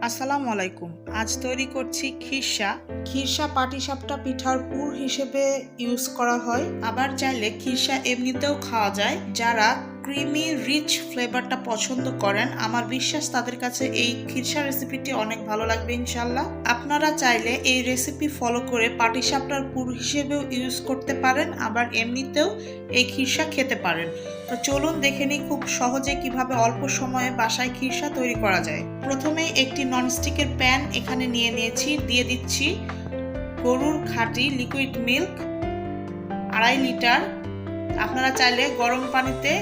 আসসালামু আলাইকুম। আজ তৈরি করছি খিরসা। খিরসা পাটিসাপটা পিঠার পুর হিসেবে ইউজ করা হয়, আবার চাইলে খিরসা এমনিতেও খাওয়া যায়। যারা ক্রিমি রিচ ফ্লেভারটা পছন্দ করেন, আমার বিশ্বাস তাদের কাছে এই খিরসা রেসিপিটি অনেক ভালো লাগবে ইনশাল্লাহ। আপনারা চাইলে এই রেসিপি ফলো করে পাটিসাপটার পুর হিসেবেও ইউজ করতে পারেন, আবার এমনিতেও এই খিরসা খেতে পারেন। তো চলুন দেখে নিই খুব সহজে কিভাবে অল্প সময়ে বাসায় খিরসা তৈরি করা যায়। প্রথমেই একটি ননস্টিকের প্যান এখানে নিয়ে নিয়েছি, দিয়ে দিচ্ছি গরুর খাঁটি লিকুইড মিল্ক 2.5 লিটার। আপনারা চাইলে গরম পানিতে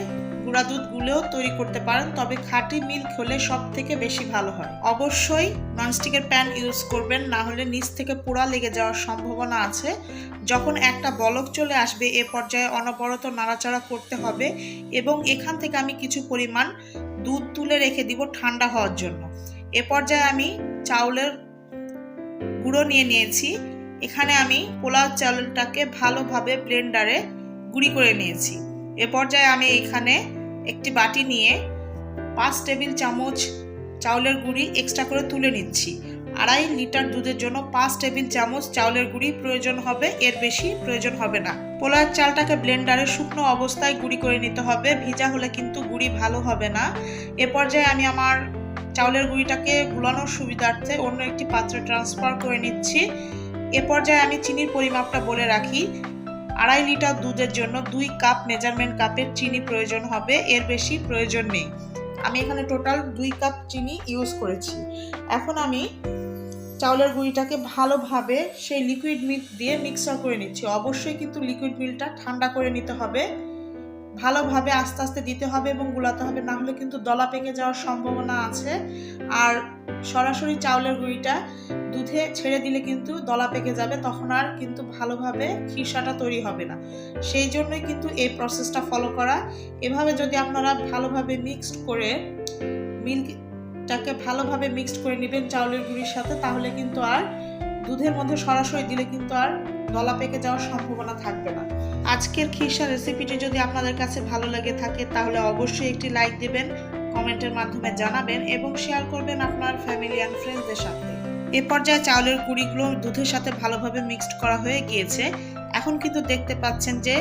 গুঁড়া দুধ গুলেও তৈরি করতে পারেন, তবে খাঁটি মিল্ক হলে সব থেকে বেশি ভালো হয়। অবশ্যই ননস্টিকের প্যান ইউজ করবেন, না হলে নিচ থেকে পোড়া লেগে যাওয়ার সম্ভাবনা আছে। যখন একটা বলক চলে আসবে এ পর্যায়ে অনবরত নাড়াচাড়া করতে হবে, এবং এখান থেকে আমি কিছু পরিমাণ দুধ তুলে রেখে দিব ঠান্ডা হওয়ার জন্য। এ পর্যায়ে আমি চাউলের গুঁড়ো নিয়ে নিয়েছি। এখানে আমি পোলাও চাউলটাকে ভালোভাবে ব্লেন্ডারে গুঁড়ি করে নিয়েছি। এ পর্যায়ে আমি এখানে একটি বাটি নিয়ে 5 টেবিল চামচ চাউলের গুঁড়ি এক্সট্রা করে তুলে নিচ্ছি। 2.5 লিটার দুধের জন্য 5 টেবিল চামচ চাউলের গুঁড়ি প্রয়োজন হবে, এর বেশি প্রয়োজন হবে না। পোলাওয়ের চালটাকে ব্লেন্ডারে শুকনো অবস্থায় গুঁড়ি করে নিতে হবে, ভিজা হলে কিন্তু গুঁড়ি ভালো হবে না। এ পর্যায়ে আমি আমার চাউলের গুঁড়িটাকে গুলানোর সুবিধার্থে অন্য একটি পাত্রে ট্রান্সফার করে নিচ্ছি। এ পর্যায়ে আমি চিনির পরিমাপটা বলে রাখি। 2.5 লিটার দুধের জন্য 2 কাপ মেজারমেন্ট কাপের চিনি প্রয়োজন হবে, এর বেশি প্রয়োজন নেই। আমি এখানে টোটাল 2 কাপ চিনি ইউজ করেছি। এখন আমি চাউলের গুঁড়িটাকে ভালোভাবে সেই লিকুইড মিল্ক দিয়ে মিক্সার করে নিচ্ছি। অবশ্যই কিন্তু লিকুইড মিল্কটা ঠান্ডা করে নিতে হবে, ভালোভাবে আস্তে আস্তে দিতে হবে এবং গুলাতে হবে, না হলে কিন্তু দলা পেকে যাওয়ার সম্ভাবনা আছে। আর সরাসরি চাউলের গুঁড়িটা দুধে ছেড়ে দিলে কিন্তু দলা পেকে যাবে, তখন আর কিন্তু ভালোভাবে খিরসাটা তৈরি হবে না। সেই জন্যই কিন্তু এই প্রসেসটা ফলো করা। এভাবে যদি আপনারা ভালোভাবে মিক্সড করে মিল্কটাকে ভালোভাবে মিক্সড করে নেবেন চাউলের গুঁড়ির সাথে, তাহলে কিন্তু আর দুধের মধ্যে সরাসরি দিলে কিন্তু আর দলা পেকে যাওয়ার সম্ভাবনা থাকবে না। আজকের খিরসা রেসিপিটি যদি আপনাদের কাছে ভালো লেগে থাকে তাহলে অবশ্যই একটি লাইক দিবেন, কমেন্টের মাধ্যমে জানাবেন এবং শেয়ার করবেন আপনার ফ্যামিলি অ্যান্ড ফ্রেন্ডসদের সাথে। এ পর্যায়ে চাউলের গুঁড়িগুলো দুধের সাথে ভালোভাবে মিক্সড করা হয়ে গিয়েছে। এখন কিন্তু দেখতে পাচ্ছেন যে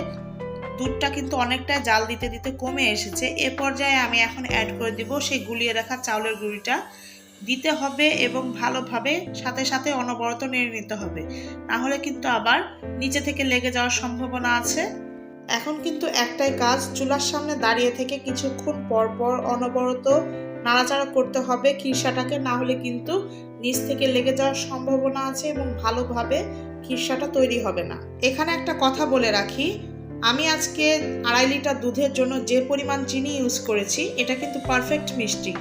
দুধটা কিন্তু অনেকটা জাল দিতে দিতে কমে এসেছে। এ পর্যায়ে আমি এখন অ্যাড করে দিব সেই গুলিয়ে রাখা চাউলের গুঁড়িটা দিতে হবে এবং ভালোভাবে সাথে সাথে অনবরত নেড়ে নিতে হবে, না হলে কিন্তু আবার নিচে থেকে লেগে যাওয়ার সম্ভাবনা আছে। এখন কিন্তু একটাই কাজ, চুলার সামনে দাঁড়িয়ে থেকে কিছুক্ষণ পর পর অনবরত নাড়াচাড়া করতে হবে খিরসাটাকে, না হলে কিন্তু নিচ থেকে লেগে যাওয়ার সম্ভাবনা আছে এবং ভালোভাবে খিরসাটা তৈরি হবে না। এখানে একটা কথা বলে রাখি, আমি আজকে 2.5 লিটার দুধের জন্য যে পরিমাণ চিনি ইউজ করেছি এটা কিন্তু পারফেক্ট মিষ্টি।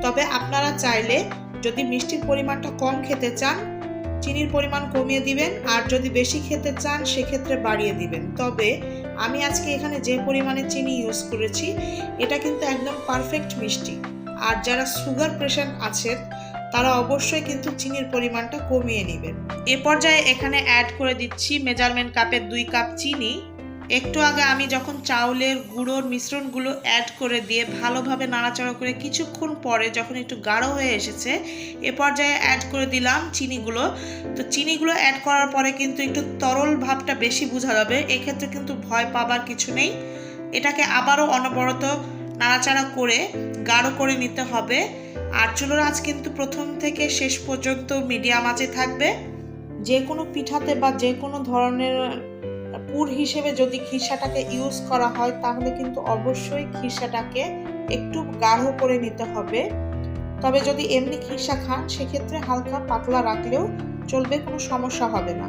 তবে আপনারা চাইলে যদি মিষ্টির পরিমাণটা কম খেতে চান চিনির পরিমাণ কমিয়ে দিবেন, আর যদি বেশি খেতে চান সেক্ষেত্রে বাড়িয়ে দিবেন। তবে আমি আজকে এখানে যে পরিমাণে চিনি ইউজ করেছি এটা কিন্তু একদম পারফেক্ট মিষ্টি। আর যারা সুগার পেশেন্ট আছেন তারা অবশ্যই কিন্তু চিনির পরিমাণটা কমিয়ে নেবেন। এ পর্যায়ে এখানে অ্যাড করে দিচ্ছি মেজারমেন্ট কাপের 2 কাপ চিনি। একটু আগে আমি যখন চাউলের গুঁড়োর মিশ্রণগুলো অ্যাড করে দিয়ে ভালোভাবে নাড়াচাড়া করে কিছুক্ষণ পরে যখন একটু গাঢ় হয়ে এসেছে এ পর্যায়ে অ্যাড করে দিলাম চিনিগুলো। তো চিনিগুলো অ্যাড করার পরে কিন্তু একটু তরল ভাবটা বেশি বোঝা যাবে, এক্ষেত্রে কিন্তু ভয় পাবার কিছু নেই। এটাকে আবারও অনবরত নাড়াচাড়া করে গাঢ় করে নিতে হবে। আর চুলার আঁচ কিন্তু প্রথম থেকে শেষ পর্যন্ত মিডিয়াম আঁচে থাকবে। যে কোনো পিঠাতে বা যে কোনো ধরনের পুর হিসেবে যদি খিরসাটাকে ইউজ করা হয় তাহলে কিন্তু অবশ্যই খিরসাটাকে একটু গাঢ় করে নিতে হবে। তবে যদি এমনি খিরসা খান সেক্ষেত্রে হালকা পাতলা রাখলেও চলবে, কোনো সমস্যা হবে না।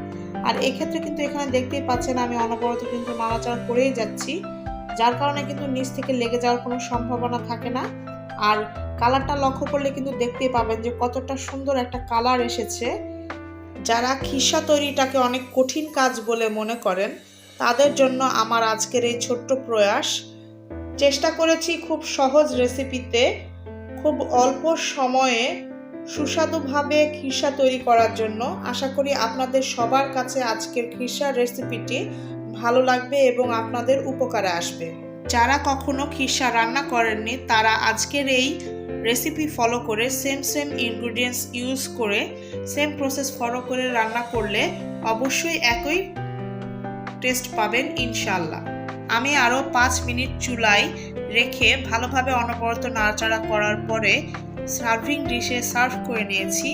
আর এক্ষেত্রে কিন্তু এখানে দেখতেই পাচ্ছেন আমি অনবরত কিন্তু নাড়াচাড়া করেই যাচ্ছি, যার কারণে কিন্তু নিচ থেকে লেগে যাওয়ার কোনো সম্ভাবনা থাকে না। আর কালারটা লক্ষ্য করলে কিন্তু দেখতেই পাবেন যে কতটা সুন্দর একটা কালার এসেছে। যারা খিরসা তৈরিটাকে অনেক কঠিন কাজ বলে মনে করেন তাদের জন্য আমার আজকের এই ছোট্ট প্রয়াস। চেষ্টা করেছি খুব সহজ রেসিপিতে খুব অল্প সময়ে সুস্বাদুভাবে খিরসা তৈরি করার জন্য। আশা করি আপনাদের সবার কাছে আজকের খিরসা রেসিপিটি ভালো লাগবে এবং আপনাদের উপকারে আসবে। যারা কখনো খিরসা রান্না করেননি তারা আজকের এই রেসিপি ফলো করে সেম ইনগ্রিডিয়েন্টস ইউজ করে সেম প্রসেস ফলো করে রান্না করলে অবশ্যই একই টেস্ট পাবেন ইনশাল্লাহ। আমি আরও 5 মিনিট চুলায় রেখে ভালোভাবে অনবরত নাড়াচাড়া করার পরে সার্ভিং ডিশে সার্ভ করে নিয়েছি।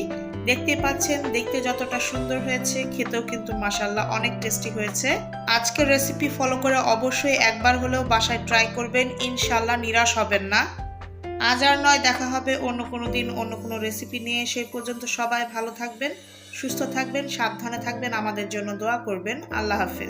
দেখতে পাচ্ছেন, দেখতে যতটা সুন্দর হয়েছে খেতেও কিন্তু মাশাআল্লাহ অনেক টেস্টি হয়েছে। আজকের রেসিপি ফলো করে অবশ্যই একবার হলেও বাসায় ট্রাই করবেন, ইনশাল্লাহ নিরাশ হবেন না। আজ আর নয়, দেখা হবে অন্য কোনো দিন অন্য কোনো রেসিপি নিয়ে। সেই পর্যন্ত সবাই ভালো থাকবেন, সুস্থ থাকবেন, সাবধানে থাকবেন, আমাদের জন্য দোয়া করবেন। আল্লাহ হাফেজ।